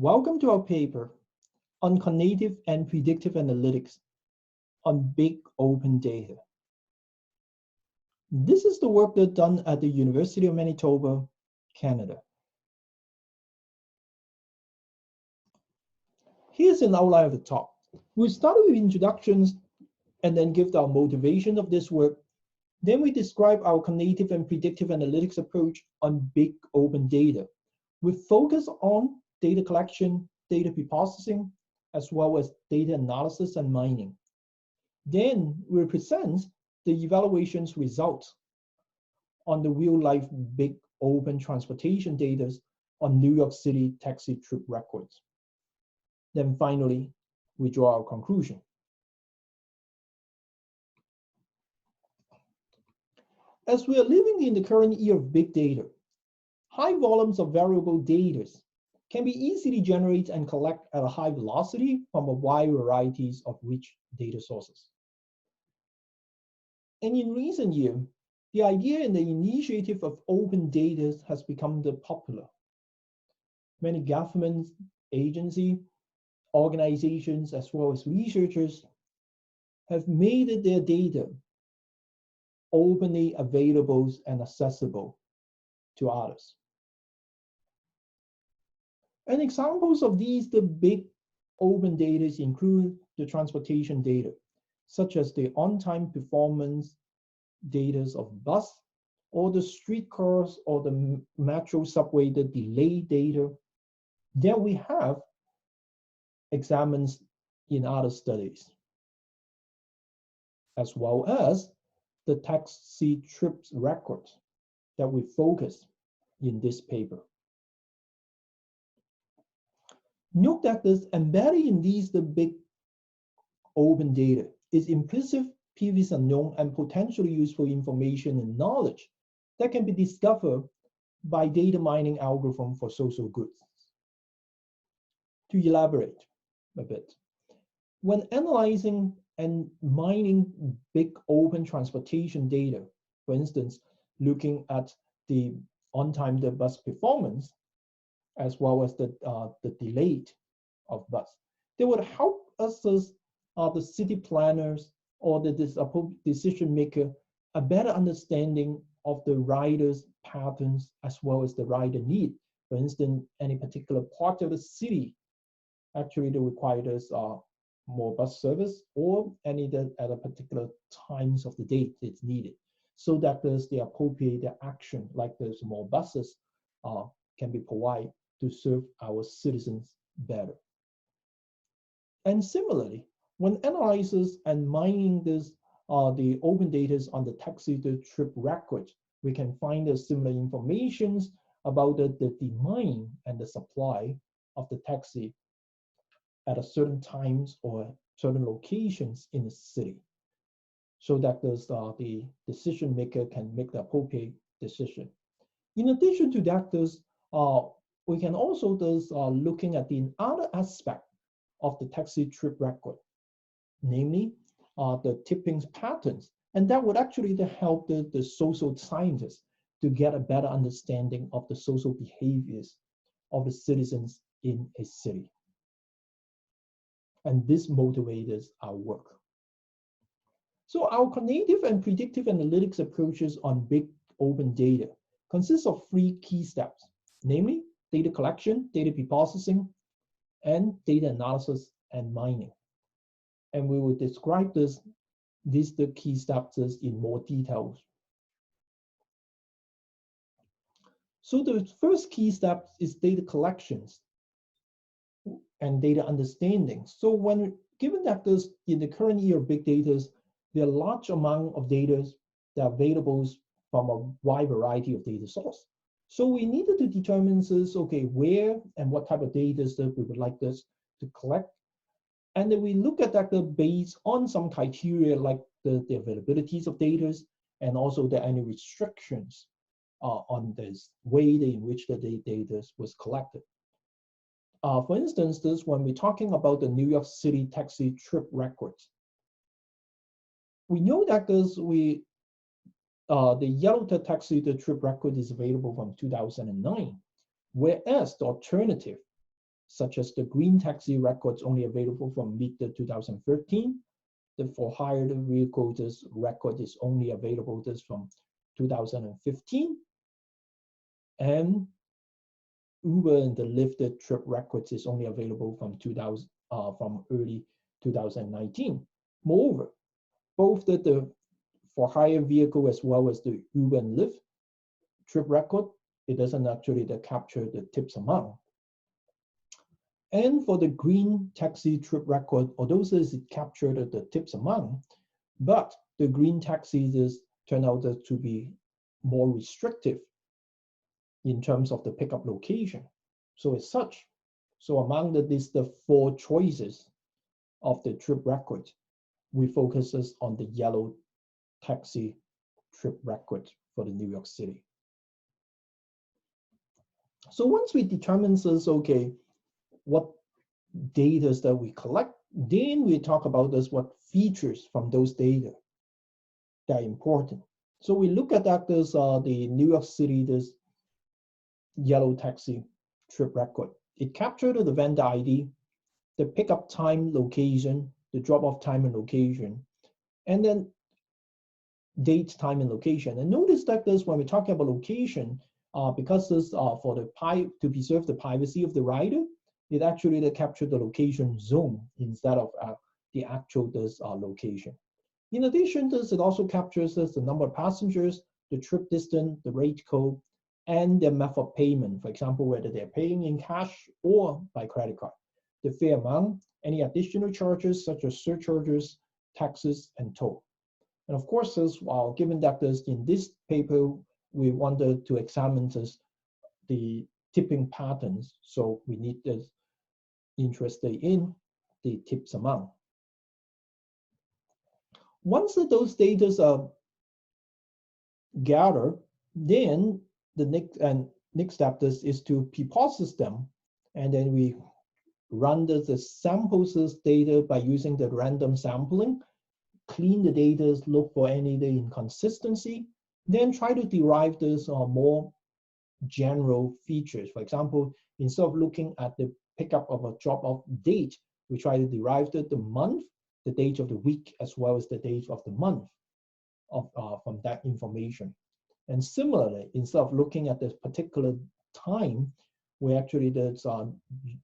Welcome to our paper on cognitive and predictive analytics on big open data. This is the work that's done at the University of Manitoba, Canada. Here's an outline of the talk. We'll start with introductions and then give our motivation of this work. Then we describe our cognitive and predictive analytics approach on big open data. We focus on data collection, data preprocessing, as well as data analysis and mining. Then we present the evaluations results on the real-life big open transportation data on New York City taxi trip records. Then finally, we draw our conclusion. As we are living in the current era of big data, high volumes of variable data can be easily generated and collected at a high velocity from a wide variety of rich data sources. And in recent years, the idea and the initiative of open data has become popular. Many governments, agencies, organizations, as well as researchers have made their data openly available and accessible to others. And examples of the big open data include the transportation data, such as the on-time performance data of bus, or the streetcars, or the metro subway, the delay data that we have examined in other studies, as well as the taxi trips records that we focus in this paper. Note that this embedded in the big open data is implicit, previous unknown, and potentially useful information and knowledge that can be discovered by data mining algorithm for social goods. To elaborate a bit, when analyzing and mining big open transportation data, for instance, looking at the on-time bus performance, as well as the delay of bus, they would help us as the city planners or the decision maker a better understanding of the rider's patterns as well as the rider need. For instance, any particular part of the city actually that requires more bus service, or any that at a particular times of the day it's needed, so that there's the appropriate action, like there's more buses can be provided to serve our citizens better. And similarly, when analyzers and mining the open data on the taxi trip record, we can find similar information about the demand and the supply of the taxi at a certain times or certain locations in the city, so that the decision maker can make the appropriate decision. In addition to that, we can also looking at the other aspect of the taxi trip record, namely the tipping patterns, and that would actually help the social scientists to get a better understanding of the social behaviors of the citizens in a city. And this motivates our work. So our cognitive and predictive analytics approaches on big open data consists of 3 key steps, namely data collection, data preprocessing, and data analysis and mining. And we will describe these the key steps in more details. So the first key step is data collections and data understanding. So when given that in the current year of big data, there are large amount of data that are available from a wide variety of data sources. So we needed to determine okay, where and what type of data that we would like this to collect. And then we look at that based on some criteria like the availabilities of data, and also the any restrictions on this way in which the data was collected. For instance, when we're talking about the New York City taxi trip records, we know that the yellow taxi trip record is available from 2009, whereas the alternative such as the green taxi records only available from mid-2013. The for hire vehicle this record is only available this from 2015. And Uber and the Lyft trip records is only available from early 2019. Moreover, both the for hire vehicle as well as the Uber and Lyft trip record, it doesn't actually capture the tips amount. And for the green taxi trip record, although it captured the tips amount, but the green taxis turn out to be more restrictive in terms of the pickup location. So as such, so among the 4 choices of the trip record, we focuses on the yellow taxi trip record for the New York City. So once we determine this, okay, what data that we collect, then we talk about this, what features from those data that are important. So we look at that as the New York City, this yellow taxi trip record. It captured the vendor ID, the pickup time, location, the drop-off time and location, and then date, time, and location. And notice that this, when we're talking about location, because this for to preserve the privacy of the rider, it actually captured the location zone instead of the actual location. In addition, it also captures the number of passengers, the trip distance, the rate code, and the method of payment. For example, whether they're paying in cash or by credit card, the fare amount, any additional charges such as surcharges, taxes, and toll. And of course, given that in this paper, we wanted to examine the tipping patterns, so we need this interested in the tips amount. Once those data are gathered, then the next step is to preprocess them, and then we run the samples data by using the random sampling, clean the data, look for any inconsistency, then try to derive this more general features. For example, instead of looking at the pickup of a drop-off date, we try to derive the month, the date of the week, as well as the date of the month from that information. And similarly, instead of looking at this particular time, we actually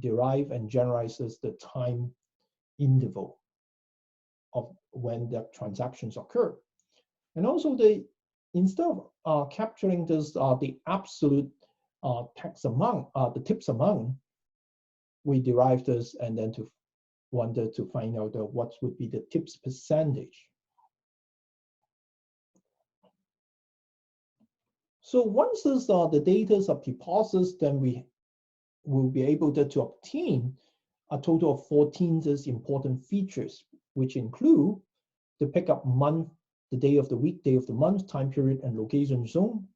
derive and generalizes the time interval of when the transactions occur. And also instead of capturing this the absolute tax amount, the tips amount, we derive this and then wanted to find out what would be the tips percentage. So once the data are preprocessed, then we will be able to obtain a total of 14 important features, which include the pickup month, the day of the week, day of the month, time period, and location zone,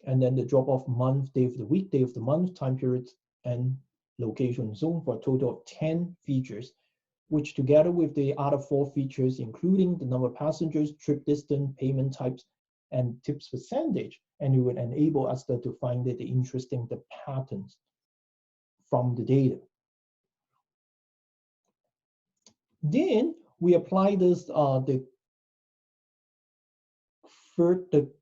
and then the drop-off month, day of the week, day of the month, time period, and location zone, for a total of 10 features, which together with the other 4 features, including the number of passengers, trip distance, payment types, and tips percentage, and it would enable us to find the interesting patterns from the data. Then we apply this the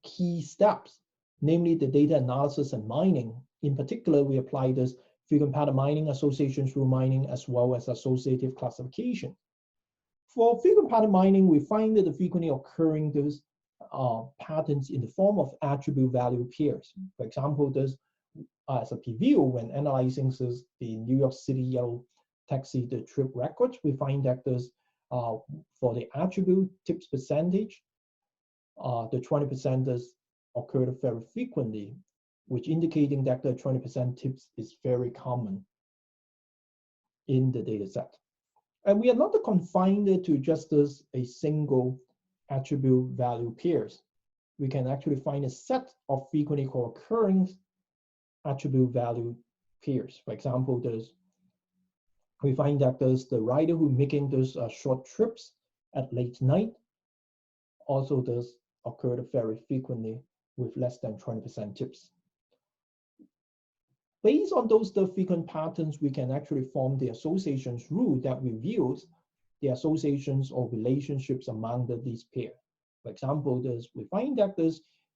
key steps, namely the data analysis and mining. In particular, we apply this frequent pattern mining, associations rule mining, as well as associative classification. For frequent pattern mining, we find that the frequently occurring patterns in the form of attribute value pairs. For example, as a preview, when analyzing the New York City yellow taxi the trip records, we find that for the attribute tips percentage, the 20% does occur very frequently, which indicating that the 20% tips is very common in the data set. And we are not confined to just a single attribute value pairs. We can actually find a set of frequently occurring attribute value pairs. For example, we find that the rider who making those short trips at late night also does occur very frequently with less than 20% tips. Based on those the frequent patterns, we can actually form the associations rule that reveals the associations or relationships among these pairs. For example, we find that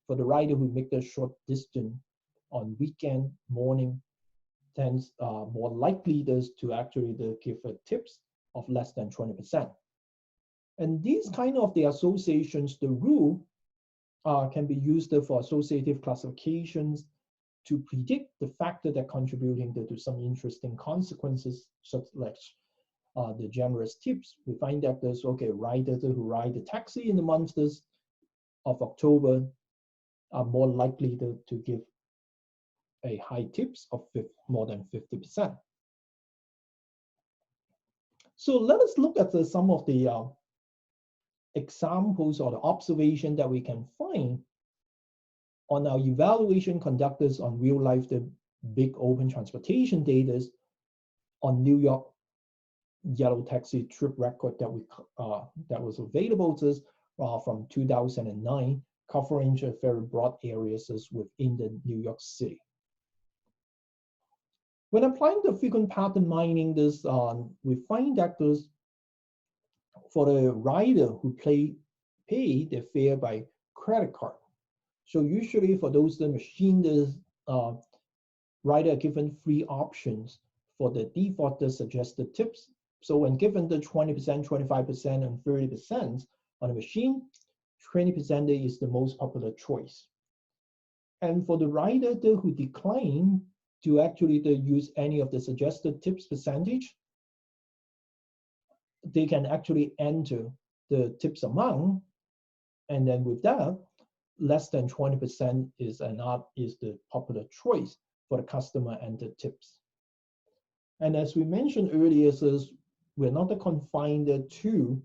for the rider who make the short distance on weekend morning tends more likely to actually give tips of less than 20%. And these kind of the associations, the rule can be used for associative classifications to predict the factor that contributing to some interesting consequences, such as the generous tips. We find that riders who ride the taxi in the months of October are more likely to give a high tips of more than 50%. So let us look at some of the examples or the observation that we can find on our evaluation conducted on real life, the big open transportation data on New York yellow taxi trip record that was available to us from 2009, covering very broad areas within the New York City. When applying the frequent pattern mining, we find that for the rider who pay their fare by credit card. So usually for those machines, rider are given 3 options for the default suggested tips. So when given the 20%, 25%, and 30% on the machine, 20% is the most popular choice. And for the rider who decline to actually use any of the suggested tips percentage, they can actually enter the tips amount, and then with that, less than 20% is the popular choice for the customer enter tips. And as we mentioned earlier, we're not confined to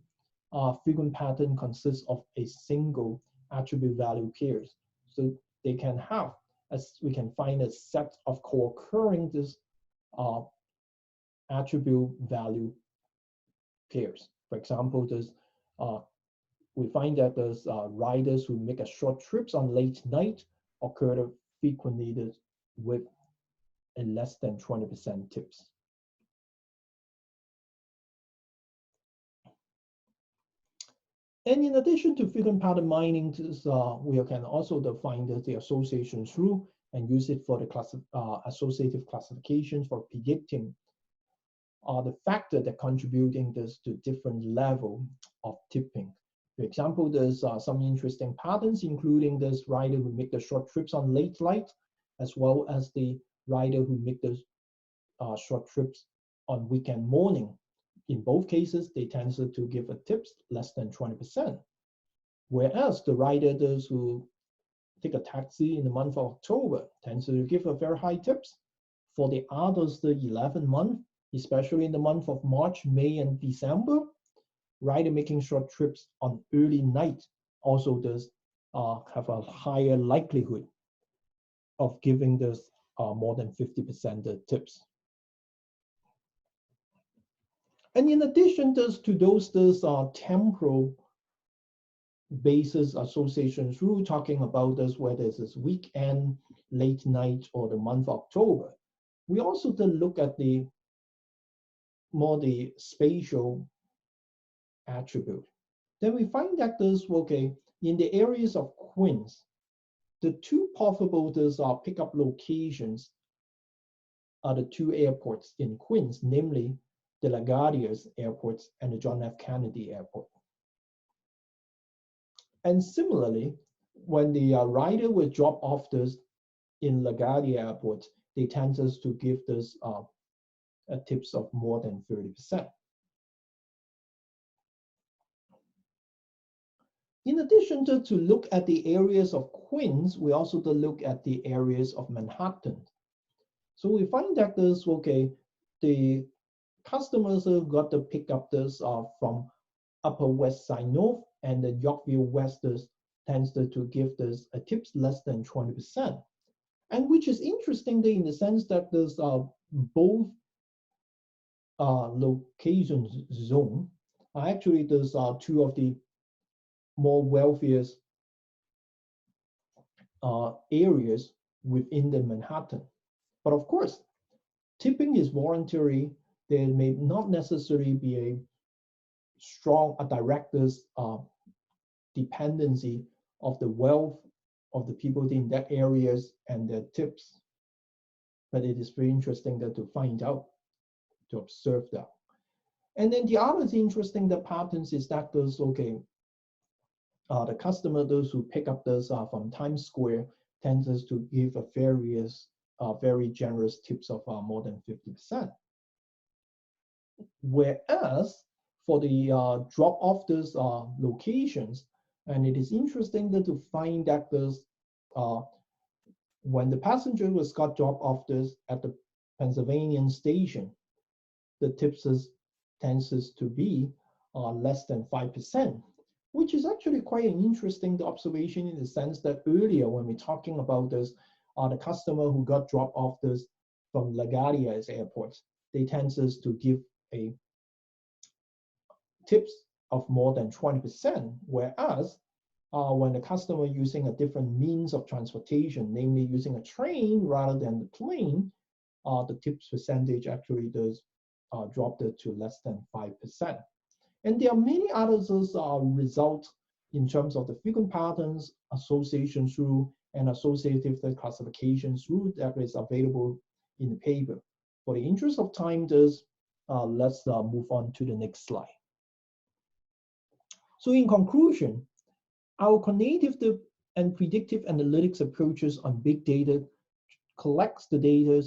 frequent pattern consists of a single attribute value pairs. So they can have, as we can find, a set of co-occurring attribute value pairs. For example, we find that there's riders who make short trips on late night occur frequently with a less than 20% tips. And in addition to frequent pattern mining, we can also define the associations rule and use it for the associative classifications for predicting the factor that contributing to different level of tipping. For example, there's some interesting patterns, including this rider who make the short trips on late light, as well as the rider who make the short trips on weekend morning. In both cases, they tend to give a tips less than 20%. Whereas the riders who take a taxi in the month of October tends to give a very high tips. For the others, the 11 month, especially in the month of March, May, and December, rider making short trips on early night also does have a higher likelihood of giving this more than 50% tips. And in addition to those temporal basis associations rule, talking about this whether it's weekend, late night, or the month of October, we also look at the spatial attribute. Then we find that in the areas of Queens, the 2 possible pickup locations are the 2 airports in Queens, namely the LaGuardia Airport and the John F. Kennedy Airport. And similarly, when the rider will drop off this in LaGuardia Airport, they tend to give this tips of more than 30%. In addition to look at the areas of Queens, we also look at the areas of Manhattan. So we find that the customers got to pick up this from Upper West Side North, and the Yorkville West tends to give this tips less than 20%. And which is interesting in the sense that there's both location zone are actually 2 of the more wealthiest areas within the Manhattan. But of course, tipping is voluntary. There may not necessarily be a strong director's dependency of the wealth of the people in that areas and their tips. But it is very interesting that to find out, to observe that. And then the other interesting the patterns is that those, okay, the customer, those who pick up those from Times Square, tends to give a very generous tips of more than 50%. Whereas for the drop off those locations, and it is interesting that to find that those when the passenger was got dropped off this at the Pennsylvania station, the tips tends to be less than 5%, which is actually quite an interesting observation in the sense that earlier when we're talking about this, the customer who got dropped off this from LaGuardia's airport, they tend to give a tips of more than 20%, whereas when the customer using a different means of transportation, namely using a train rather than the plane, the tips percentage actually does drop it to less than 5%. And there are many others results in terms of the frequent patterns, association through, and associative classification through that is available in the paper. For the interest of time, let's move on to the next slide. So in conclusion, our cognitive and predictive analytics approaches on big data collects the data,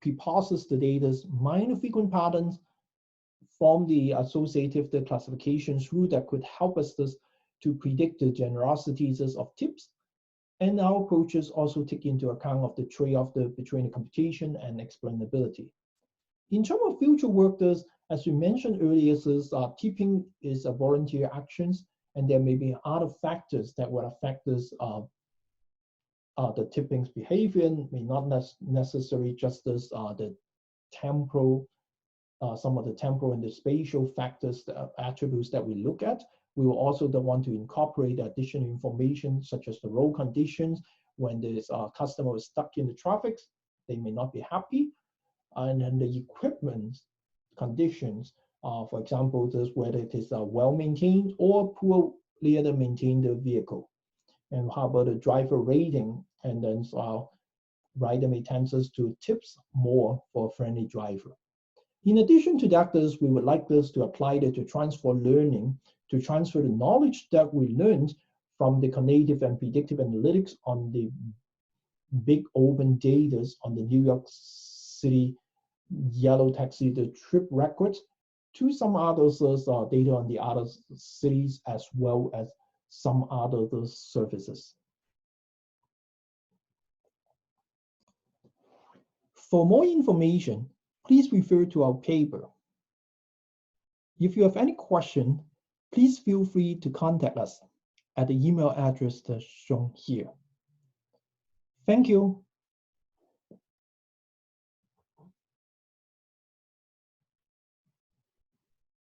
preprocess the data, mine the frequent patterns, form the associative classification through that could help us to predict the generosities of tips. And our approaches also take into account of the trade-off between the computation and explainability. In terms of future work, as we mentioned earlier, tipping is a volunteer actions, and there may be other factors that will affect this, the tipping's behavior, may not necessarily just the temporal, some of the temporal and the spatial factors, attributes that we look at. We will also want to incorporate additional information such as the road conditions. When this customer is stuck in the traffic, they may not be happy. And then the equipment conditions, for example, whether it is well maintained or poorly maintained vehicle. And how about the driver rating? And then rider may tend to tips more for a friendly driver. In addition to that, we would like this to apply it to transfer learning, to transfer the knowledge that we learned from the cognitive and predictive analytics on the big open data on the New York City yellow taxi, the trip records, to some others data on the other cities as well as some other services. For more information, please refer to our paper. If you have any question, please feel free to contact us at the email address that's shown here. Thank you.